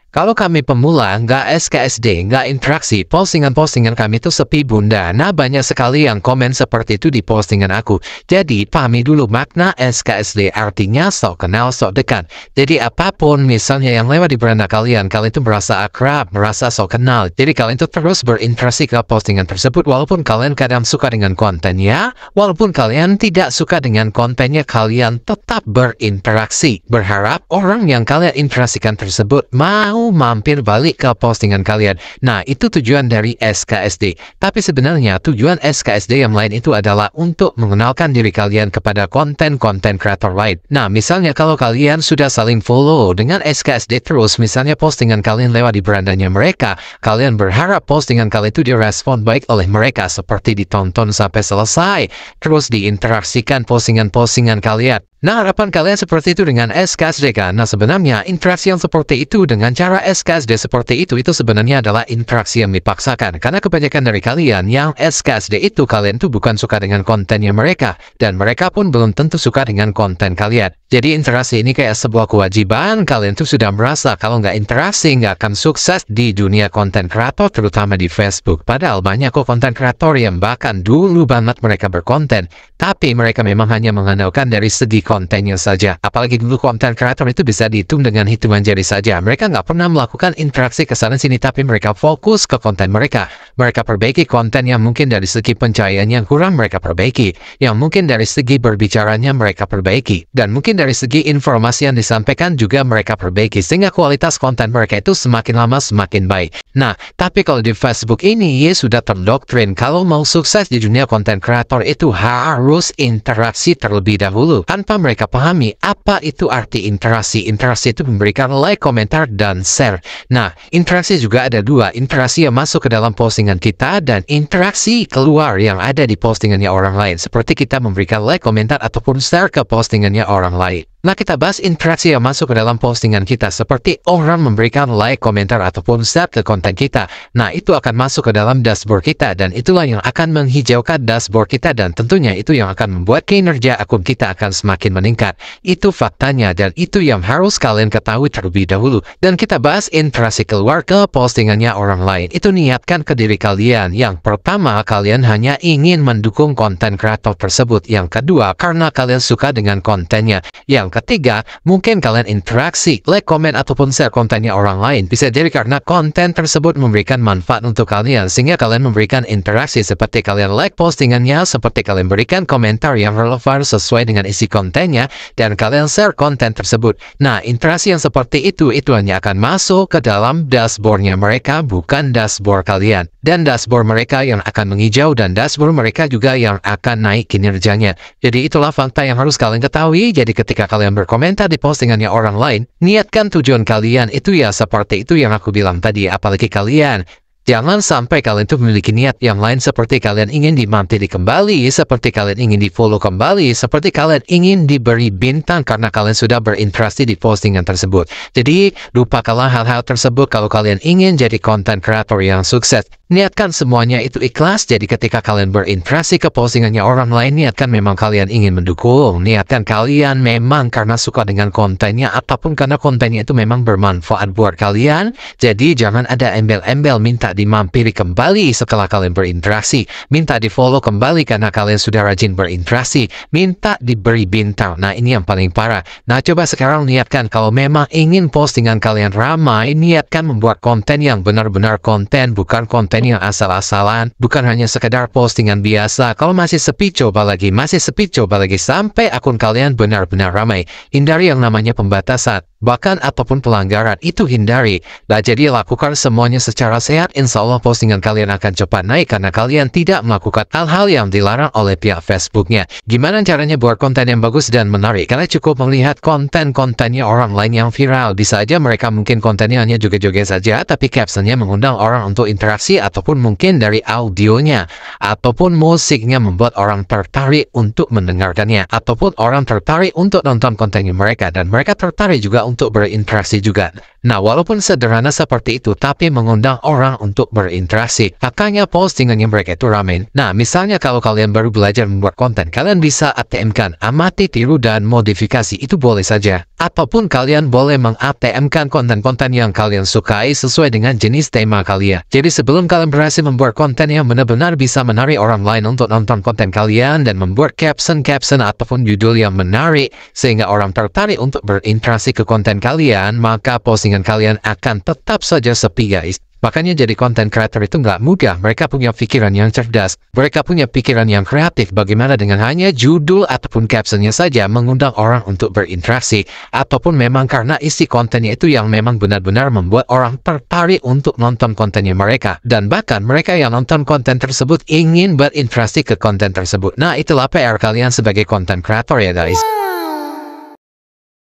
Kalau kami pemula, nggak SKSD, nggak interaksi, postingan-postingan kami itu sepi bunda. Nah, banyak sekali yang komen seperti itu di postingan aku. Jadi, pahami dulu makna SKSD, artinya sok kenal, sok dekat. Jadi, apapun misalnya yang lewat di beranda kalian itu merasa akrab, merasa sok kenal. Jadi, kalian itu terus berinteraksi ke postingan tersebut, walaupun kalian kadang suka dengan kontennya, walaupun kalian tidak suka dengan kontennya, kalian tetap berinteraksi. Berharap orang yang kalian interaksikan tersebut mau mampir balik ke postingan kalian. Nah, itu tujuan dari SKSD. Tapi sebenarnya tujuan SKSD yang lain itu adalah untuk mengenalkan diri kalian kepada konten-konten kreator lain. Nah, misalnya kalau kalian sudah saling follow dengan SKSD terus, misalnya postingan kalian lewat di berandanya mereka, kalian berharap postingan kalian itu direspon baik oleh mereka, seperti ditonton sampai selesai, terus diinteraksikan postingan-postingan kalian. Nah, harapan kalian seperti itu dengan SKSD kan? Nah, sebenarnya interaksi yang seperti itu dengan cara SKSD seperti itu sebenarnya adalah interaksi yang dipaksakan. Karena kebanyakan dari kalian yang SKSD itu, kalian tuh bukan suka dengan kontennya mereka. Dan mereka pun belum tentu suka dengan konten kalian. Jadi interaksi ini kayak sebuah kewajiban. Kalian tuh sudah merasa kalau nggak interaksi, nggak akan sukses di dunia konten kreator, terutama di Facebook. Padahal banyak kok konten kreator yang bahkan dulu banget mereka berkonten, tapi mereka memang hanya mengandalkan dari segi kontennya saja. Apalagi dulu konten kreator itu bisa dihitung dengan hitungan jari saja. Mereka nggak pernah melakukan interaksi ke sana sini, tapi mereka fokus ke konten mereka. Mereka perbaiki konten yang mungkin dari segi pencahayaan yang kurang mereka perbaiki, yang mungkin dari segi berbicaranya mereka perbaiki, dan mungkin dari segi informasi yang disampaikan juga mereka perbaiki, sehingga kualitas konten mereka itu semakin lama semakin baik. Nah, tapi kalau di Facebook ini sudah terdoktrin kalau mau sukses di dunia konten kreator itu harus interaksi terlebih dahulu. Tanpa mereka pahami apa itu arti interaksi. Interaksi itu memberikan like, komentar, dan share. Nah, interaksi juga ada dua. Interaksi yang masuk ke dalam postingan kita dan interaksi keluar yang ada di postingannya orang lain. Seperti kita memberikan like, komentar, ataupun share ke postingannya orang lain. Nah, kita bahas interaksi yang masuk ke dalam postingan kita, seperti orang memberikan like, komentar, ataupun share ke konten kita. Nah, itu akan masuk ke dalam dashboard kita, dan itulah yang akan menghijaukan dashboard kita, dan tentunya itu yang akan membuat kinerja akun kita akan semakin meningkat. Itu faktanya, dan itu yang harus kalian ketahui terlebih dahulu. Dan kita bahas interaksi keluar ke postingannya orang lain. Itu niatkan ke diri kalian. Yang pertama, kalian hanya ingin mendukung konten kreator tersebut. Yang kedua, karena kalian suka dengan kontennya. Yang ketiga, mungkin kalian interaksi, like, komen, ataupun share kontennya orang lain. Bisa jadi karena konten tersebut memberikan manfaat untuk kalian, sehingga kalian memberikan interaksi, seperti kalian like postingannya, seperti kalian berikan komentar yang relevan sesuai dengan isi kontennya, dan kalian share konten tersebut. Nah, interaksi yang seperti itu hanya akan masuk ke dalam dashboardnya mereka, bukan dashboard kalian. Dan dashboard mereka yang akan menghijau, dan dashboard mereka juga yang akan naik kinerjanya. Jadi itulah fakta yang harus kalian ketahui. Jadi ketika kalian berkomentar di postingannya orang lain, niatkan tujuan kalian itu seperti itu yang aku bilang tadi. Apalagi kalian jangan sampai kalian itu memiliki niat yang lain, seperti kalian ingin dimampiri kembali, seperti kalian ingin di-follow kembali, seperti kalian ingin diberi bintang karena kalian sudah berinteraksi di postingan tersebut. Jadi, lupakanlah hal-hal tersebut kalau kalian ingin jadi konten kreator yang sukses. Niatkan semuanya itu ikhlas. Jadi ketika kalian berinteraksi ke postingannya orang lain, niatkan memang kalian ingin mendukung. Niatkan kalian memang karena suka dengan kontennya, ataupun karena kontennya itu memang bermanfaat buat kalian. Jadi jangan ada embel-embel minta dimampiri kembali setelah kalian berinteraksi, minta di follow kembali karena kalian sudah rajin berinteraksi, minta diberi bintang. Nah, ini yang paling parah. Nah, coba sekarang niatkan kalau memang ingin postingan kalian ramai, niatkan membuat konten yang benar-benar konten, bukan konten yang asal-asalan, bukan hanya sekedar postingan biasa. Kalau masih sepi, coba lagi, sampai akun kalian benar-benar ramai. Hindari yang namanya pembatasan, bahkan ataupun pelanggaran, itu hindari. Nah, jadi lakukan semuanya secara sehat, insya Allah postingan kalian akan cepat naik karena kalian tidak melakukan hal-hal yang dilarang oleh pihak Facebooknya. Gimana caranya buat konten yang bagus dan menarik? Karena cukup melihat konten-kontennya orang lain yang viral. Bisa aja mereka mungkin kontennya hanya joget-joget saja, tapi captionnya mengundang orang untuk interaksi, ataupun mungkin dari audionya, ataupun musiknya membuat orang tertarik untuk mendengarkannya, ataupun orang tertarik untuk nonton kontennya mereka, dan mereka tertarik juga untuk berinteraksi juga. Nah, walaupun sederhana seperti itu, tapi mengundang orang untuk berinteraksi. Makanya postingannya mereka itu ramai. Nah, misalnya kalau kalian baru belajar membuat konten, kalian bisa ATM-kan, amati, tiru, dan modifikasi. Itu boleh saja. Ataupun kalian boleh meng-ATM-kan konten-konten yang kalian sukai sesuai dengan jenis tema kalian. Jadi sebelum kalian berhasil membuat konten yang benar-benar bisa menarik orang lain untuk nonton konten kalian dan membuat caption ataupun judul yang menarik sehingga orang tertarik untuk berinteraksi ke konten kalian, maka postingan kalian akan tetap saja sepi, guys. Makanya jadi konten creator itu nggak mudah. Mereka punya pikiran yang cerdas. Mereka punya pikiran yang kreatif. Bagaimana dengan hanya judul ataupun captionnya saja mengundang orang untuk berinteraksi. Ataupun memang karena isi kontennya itu yang memang benar-benar membuat orang tertarik untuk nonton kontennya mereka. Dan bahkan mereka yang nonton konten tersebut ingin berinteraksi ke konten tersebut. Nah, itulah PR kalian sebagai konten creator ya, guys.